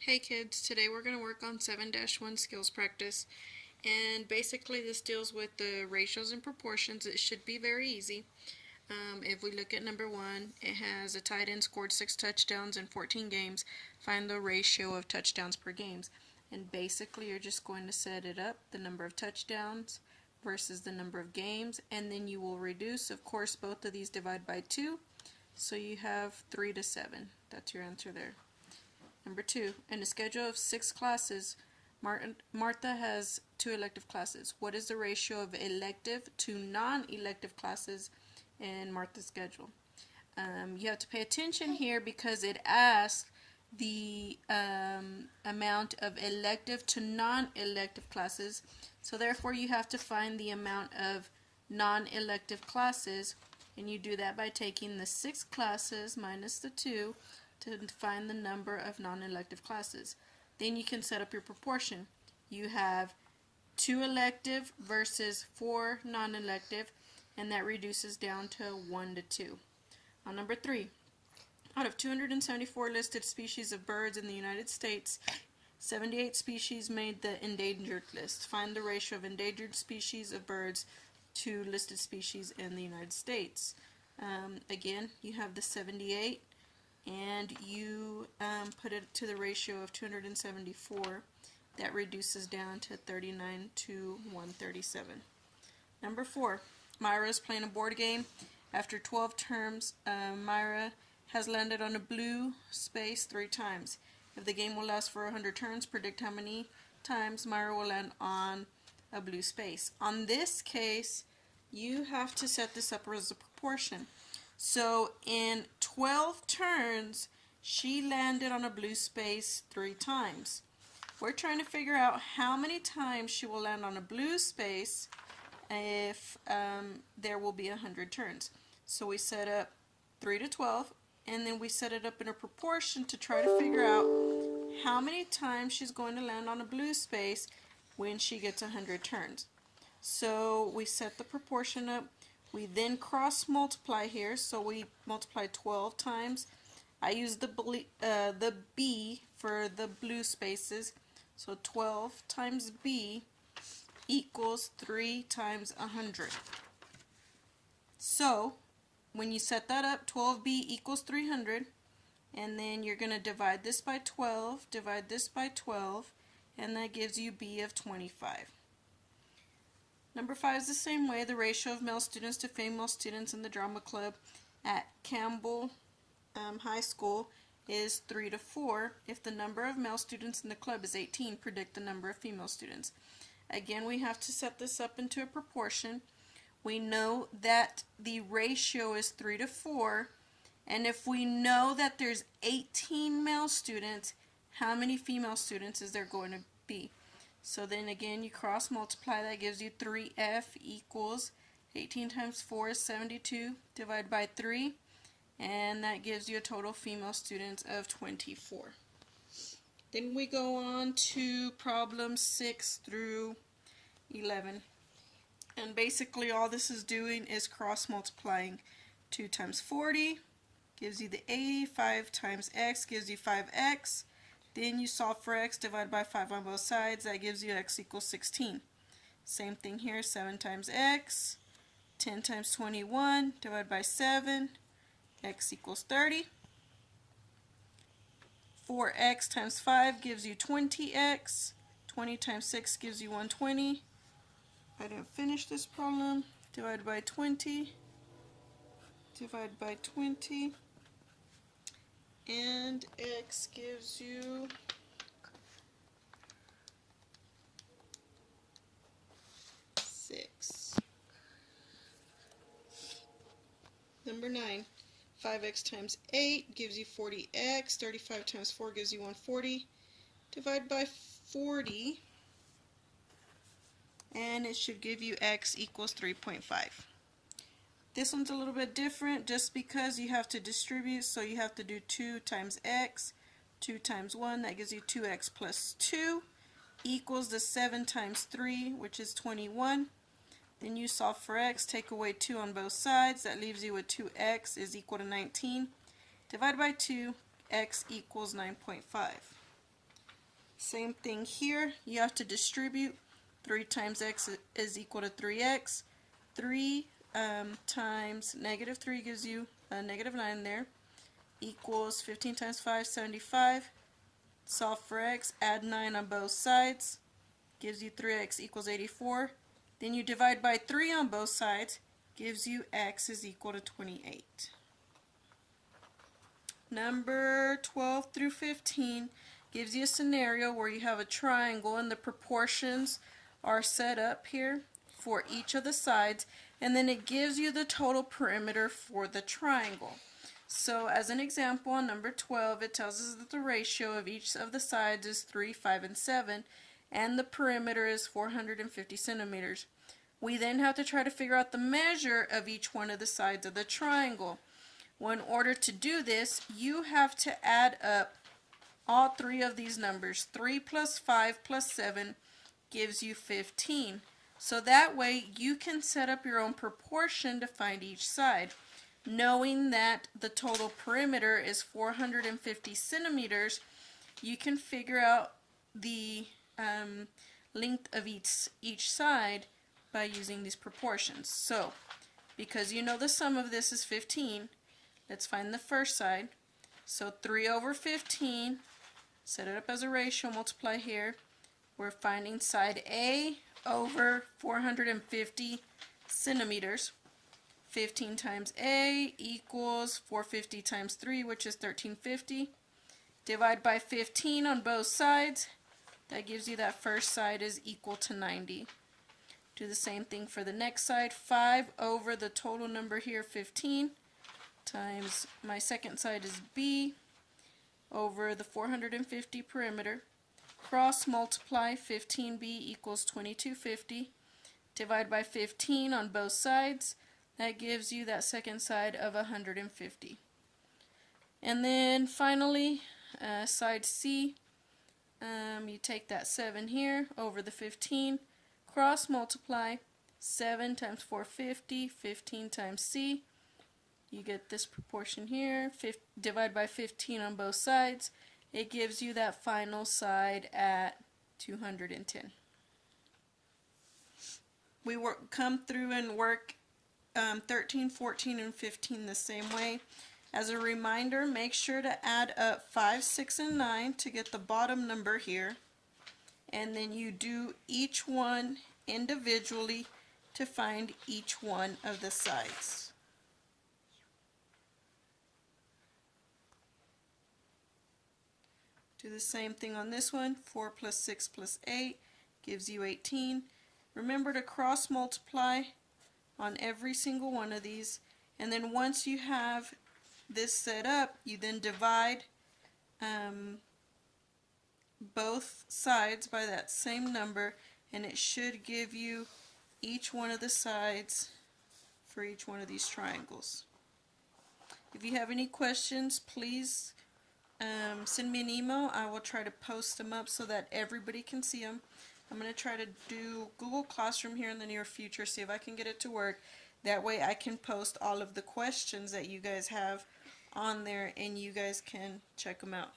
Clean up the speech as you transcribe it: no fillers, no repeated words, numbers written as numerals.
Hey kids, today we're going to work on 7-1 skills practice, and basically this deals with the ratios and proportions. It should be very easy. If we look at number 1, it has a tight end scored 6 touchdowns in 14 games. Find the ratio of touchdowns per games. And basically you're just going to set it up, the number of touchdowns versus the number of games, and then you will reduce. Of course, both of these divide by 2, so you have 3 to 7. That's your answer there. Number 2, in a schedule of 6 classes, Martha has 2 elective classes. What is the ratio of elective to non-elective classes in Martha's schedule? You have to pay attention here because it asks the amount of elective to non-elective classes. So therefore you have to find the amount of non-elective classes, and you do that by taking the 6 classes minus the 2 to find the number of non-elective classes. Then you can set up your proportion. You have 2 elective versus 4 non-elective, and that reduces down to 1 to 2. On number 3, out of 274 listed species of birds in the United States, 78 species made the endangered list. Find the ratio of endangered species of birds to listed species in the United States. Again, you have the 78. And you put it to the ratio of 274. That reduces down to 39 to 137. Number 4, Myra is playing a board game. After 12 turns, Myra has landed on a blue space 3 times. If the game will last for 100 turns, predict how many times Myra will land on a blue space. On this case, you have to set this up as a proportion. So in 12 turns, she landed on a blue space 3 times. We're trying to figure out how many times she will land on a blue space if there will be 100 turns. So we set up 3 to 12, and then we set it up in a proportion to try to figure out how many times she's going to land on a blue space when she gets 100 turns. So we set the proportion up. We then cross multiply here, so we multiply 12 times. I use the B for the blue spaces, so 12 times B equals 3 times 100. So when you set that up, 12B equals 300, and then you're going to divide this by 12, divide this by 12, and that gives you B of 25. Number 5 is the same way. The ratio of male students to female students in the drama club at Campbell High School is 3 to 4. If the number of male students in the club is 18, predict the number of female students. Again, we have to set this up into a proportion. We know that the ratio is 3 to 4, and if we know that there's 18 male students, how many female students is there going to be? So then again, you cross multiply. That gives you 3F equals 18 times 4 is 72. Divide by 3, and that gives you a total female students of 24. Then we go on to problems 6 through 11. And basically all this is doing is cross multiplying. 2 times 40 gives you the 80. 5 times x gives you 5x. Then you solve for x, divide by 5 on both sides. That gives you x equals 16. Same thing here, 7 times x. 10 times 21, divide by 7. X equals 30. 4x times 5 gives you 20x. 20 times 6 gives you 120. I didn't finish this problem. Divide by 20. Divide by 20. And x gives you 6. Number 9, 5x times 8 gives you 40x. 35 times 4 gives you 140. Divide by 40, and it should give you x equals 3.5. This one's a little bit different just because you have to distribute, so you have to do 2 times x, 2 times 1, that gives you 2x plus 2, equals the 7 times 3, which is 21. Then you solve for x, take away 2 on both sides, that leaves you with 2x is equal to 19. Divide by 2, x equals 9.5. Same thing here. You have to distribute. 3 times x is equal to 3x. 3 times negative 3 gives you a negative 9 there. Equals 15 times 5, 75. Solve for x. Add 9 on both sides. Gives you 3x equals 84. Then you divide by 3 on both sides. Gives you x is equal to 28. Number 12 through 15 gives you a scenario where you have a triangle and the proportions are set up here for each of the sides, and then it gives you the total perimeter for the triangle. So as an example, on number 12, it tells us that the ratio of each of the sides is 3, 5, and 7, and the perimeter is 450 centimeters. We then have to try to figure out the measure of each one of the sides of the triangle. Well, in order to do this, you have to add up all 3 of these numbers. 3 plus 5 plus 7 gives you 15. So that way you can set up your own proportion to find each side. Knowing that the total perimeter is 450 centimeters, you can figure out the length of each side by using these proportions. So, because you know the sum of this is 15, let's find the first side. So 3 over 15, set it up as a ratio, multiply here. We're finding side A over 450 centimeters. 15 times A equals 450 times 3, which is 1350. Divide by 15 on both sides. That gives you that first side is equal to 90. Do the same thing for the next side. 5 over the total number here, 15, times my second side is B over the 450 perimeter. Cross multiply, 15B equals 2250. Divide by 15 on both sides. That gives you that second side of 150. And then finally, side C, you take that 7 here over the 15. Cross multiply, 7 times 450, 15 times C. You get this proportion here. Divide by 15 on both sides. It gives you that final side at 210. We come through and work 13, 14, and 15 the same way. As a reminder, make sure to add up 5, 6, and 9 to get the bottom number here. And then you do each one individually to find each one of the sides. Do the same thing on this one. 4 plus 6 plus 8 gives you 18. Remember to cross multiply on every single one of these, and then once you have this set up, you then divide both sides by that same number, and it should give you each one of the sides for each one of these triangles. If you have any questions, please send me an email. I will try to post them up so that everybody can see them. I'm going to try to do Google Classroom here in the near future, see if I can get it to work. That way I can post all of the questions that you guys have on there and you guys can check them out.